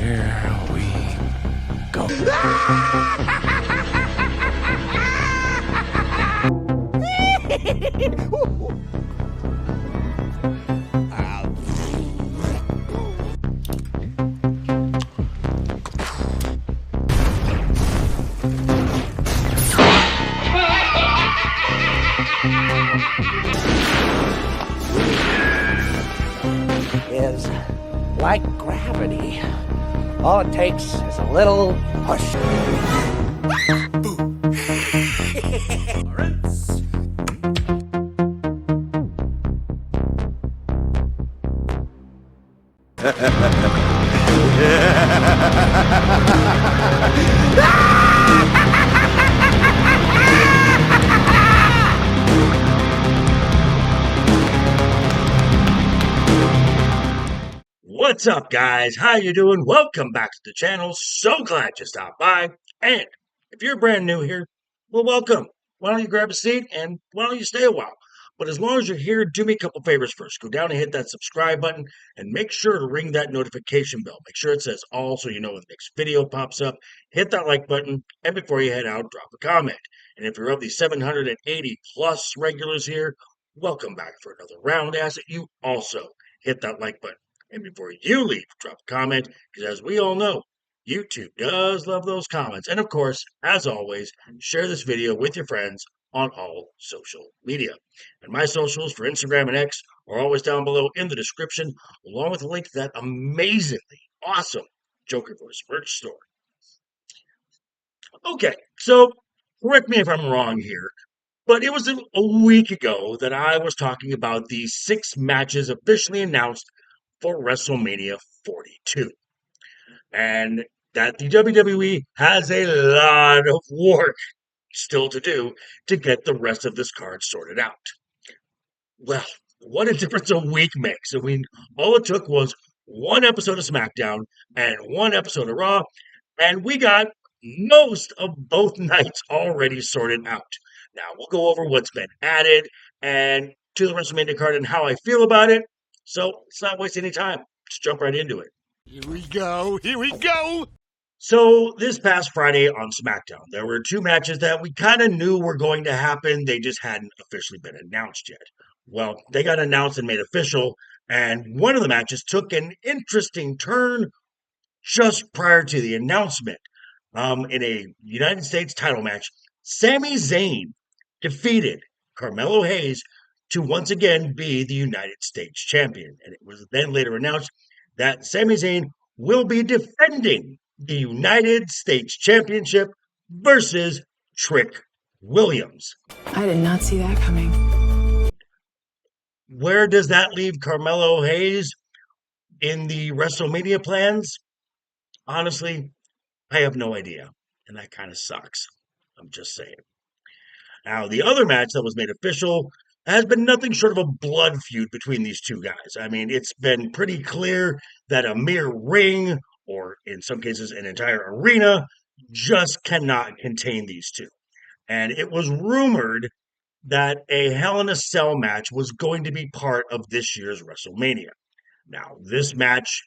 Here we go. Is like gravity. All it takes is a little push. What's up, guys? How you doing? Welcome back to the channel. So glad you stopped by. And if you're brand new here, well, welcome. Why don't you grab a seat and why don't you stay a while? But as long as you're here, do me a couple favors first. Go down and hit that subscribe button and make sure to ring that notification bell. Make sure it says all so you know when the next video pops up. Hit that like button, and before you head out, drop a comment. And if you're of the 780 plus regulars here, welcome back for another round. Ask that you also hit that like button. And before you leave, drop a comment, because as we all know, YouTube does love those comments. And of course, as always, share this video with your friends on all social media. And my socials for Instagram and X are always down below in the description, along with a link to that amazingly awesome Joker Voice merch store. Okay, so correct me if I'm wrong here, but it was a week ago that I was talking about the 6 matches officially announced for WrestleMania 42. And that the WWE has a lot of work still to do to get the rest of this card sorted out. Well, what a difference a week makes. I mean, all it took was one episode of SmackDown and one episode of Raw, and we got most of both nights already sorted out. Now, we'll go over what's been added and to the WrestleMania card and how I feel about it. So let's not waste any time. Let's jump right into it. Here we go. Here we go. So this past Friday on SmackDown, there were 2 matches that we kind of knew were going to happen. They just hadn't officially been announced yet. Well, they got announced and made official, and one of the matches took an interesting turn just prior to the announcement. In a United States title match, Sami Zayn defeated Carmelo Hayes to once again be the United States champion. And it was then later announced that Sami Zayn will be defending the United States Championship versus Trick Williams. I did not see that coming. Where does that leave Carmelo Hayes in the WrestleMania plans? Honestly, I have no idea. And that kind of sucks. I'm just saying. Now, the other match that was made official has been nothing short of a blood feud between these two guys. I mean, it's been pretty clear that a mere ring, or in some cases an entire arena, just cannot contain these two. And it was rumored that a Hell in a Cell match was going to be part of this year's WrestleMania. Now, this match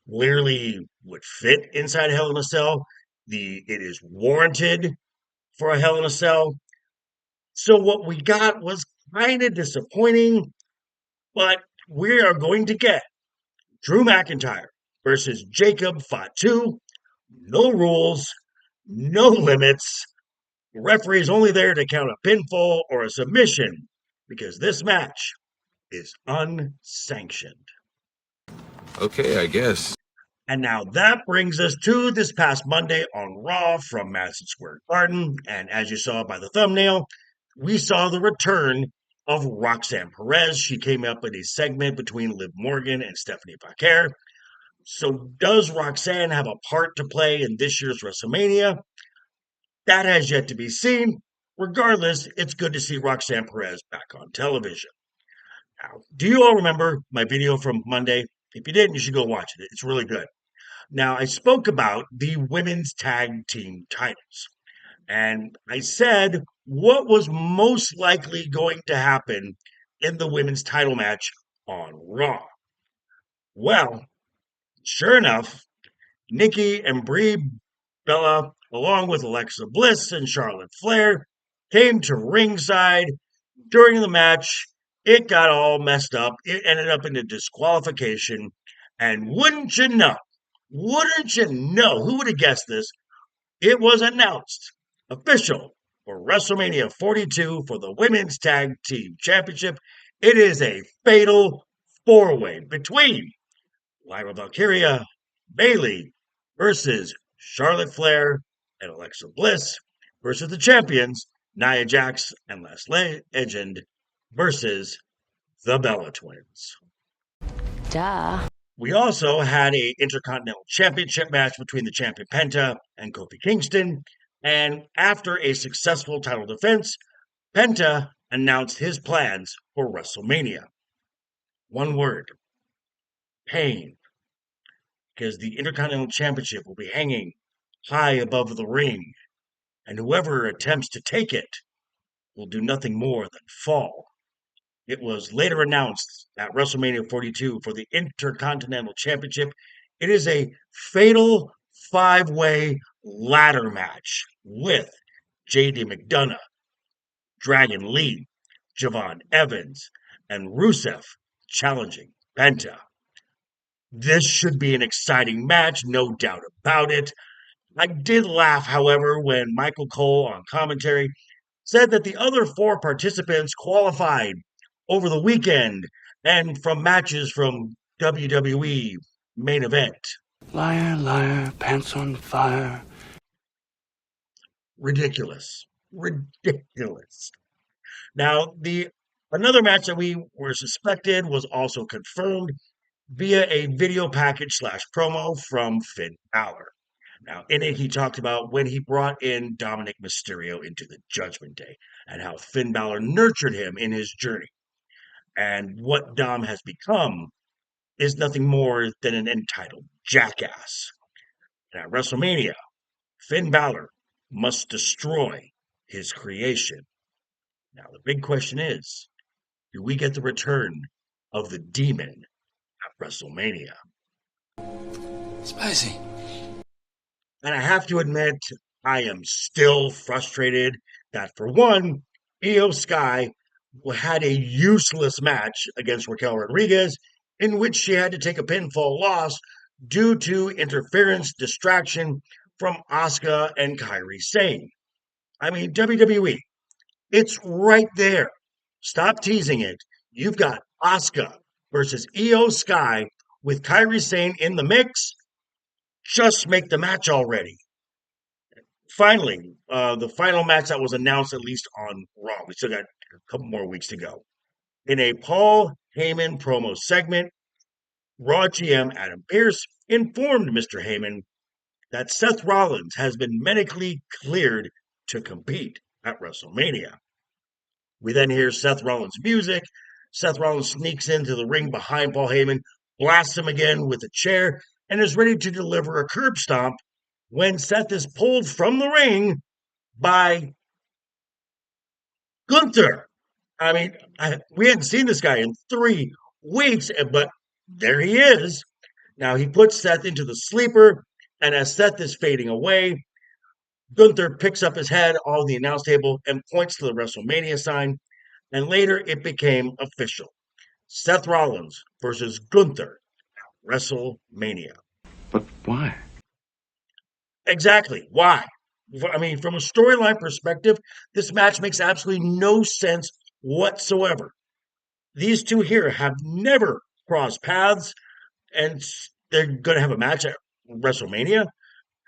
clearly would fit inside Hell in a Cell. It is warranted for a Hell in a Cell. So what we got was kind of disappointing, but we are going to get Drew McIntyre versus Jacob Fatu. No rules, no limits. The referee is only there to count a pinfall or a submission because this match is unsanctioned. Okay, I guess. And now that brings us to this past Monday on Raw from Madison Square Garden. And as you saw by the thumbnail, we saw the return of Roxanne Perez. She came up in a segment between Liv Morgan and Stephanie Paquer. So does Roxanne have a part to play in this year's WrestleMania? That has yet to be seen. Regardless, it's good to see Roxanne Perez back on television. Now, do you all remember my video from Monday? If you didn't, you should go watch it. It's really good. Now, I spoke about the women's tag team titles. And I said what was most likely going to happen in the women's title match on Raw. Well, sure enough, Nikki and Brie Bella, along with Alexa Bliss and Charlotte Flair, came to ringside during the match. It got all messed up. It ended up in a disqualification. And wouldn't you know, who would have guessed this? It was announced official for WrestleMania 42 for the Women's Tag Team Championship. It is a fatal four-way between Lyra Valkyria, Bayley versus Charlotte Flair and Alexa Bliss versus the champions Nia Jax and Leslie Legend versus the Bella Twins. Duh. We also had a Intercontinental Championship match between the champion Penta and Kofi Kingston, and after a successful title defense, Penta announced his plans for WrestleMania. One word: pain. Because the Intercontinental Championship will be hanging high above the ring, and whoever attempts to take it will do nothing more than fall. It was later announced at WrestleMania 42 for the Intercontinental Championship. It is a fatal five-way ladder match with JD McDonough, Dragon Lee, Javon Evans, and Rusev challenging Penta. This should be an exciting match, no doubt about it. I did laugh, however, when Michael Cole on commentary said that the other four participants qualified over the weekend and from matches from WWE main event. Liar, liar, pants on fire. Ridiculous. Ridiculous. Now, the another match that we were suspected was also confirmed via a video package slash promo from Finn Balor. Now, in it, he talked about when he brought in Dominic Mysterio into the Judgment Day and how Finn Balor nurtured him in his journey. And what Dom has become is nothing more than an entitled jackass. And at WrestleMania, Finn Balor must destroy his creation. Now, the big question is, do we get the return of the demon at WrestleMania? Spicy. And I have to admit, I am still frustrated that, for one, Io Sky had a useless match against Raquel Rodriguez in which she had to take a pinfall loss due to interference distraction from Asuka and Kairi Sane. I mean, WWE, it's right there. Stop teasing it. You've got Asuka versus Io Sky with Kairi Sane in the mix. Just make the match already. Finally, the final match that was announced, at least on Raw, we still got a couple more weeks to go. In a Paul Heyman promo segment, Raw GM Adam Pearce informed Mr. Heyman that Seth Rollins has been medically cleared to compete at WrestleMania. We then hear Seth Rollins' music. Seth Rollins sneaks into the ring behind Paul Heyman, blasts him again with a chair, and is ready to deliver a curb stomp when Seth is pulled from the ring by Gunther. I mean, we hadn't seen this guy in 3 weeks, but there he is. Now he puts Seth into the sleeper, and as Seth is fading away, Gunther picks up his head on the announce table and points to the WrestleMania sign, and later it became official. Seth Rollins versus Gunther at WrestleMania. But why? Exactly. Why? I mean, from a storyline perspective, this match makes absolutely no sense whatsoever. These two here have never crossed paths, and they're going to have a match at WrestleMania.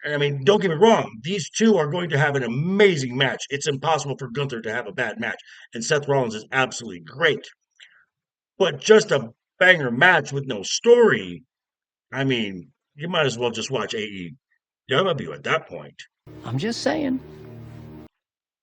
And I mean, don't get me wrong, these two are going to have an amazing match. It's impossible for Gunther to have a bad match, and Seth Rollins is absolutely great. But just a banger match with no story, I mean, you might as well just watch AEW at that point. I'm just saying.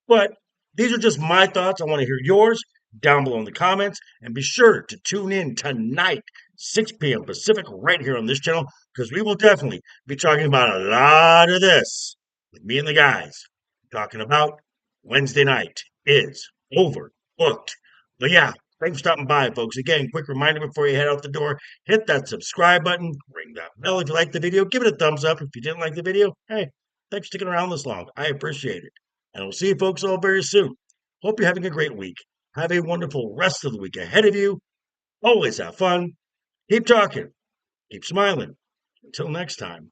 But these are just my thoughts. I want to hear yours down below in the comments. And be sure to tune in tonight, 6 p.m. Pacific, right here on this channel, because we will definitely be talking about a lot of this with me and the guys. Talking about Wednesday night is overbooked. But yeah, Thanks for stopping by, folks. Again, quick reminder before you head out the door, hit that subscribe button, ring that bell if you like the video, give it a thumbs up if you didn't like the video. Hey, thanks for sticking around this long. I appreciate it. And we'll see you folks all very soon. Hope you're having a great week. Have a wonderful rest of the week ahead of you. Always have fun. Keep talking. Keep smiling. Until next time.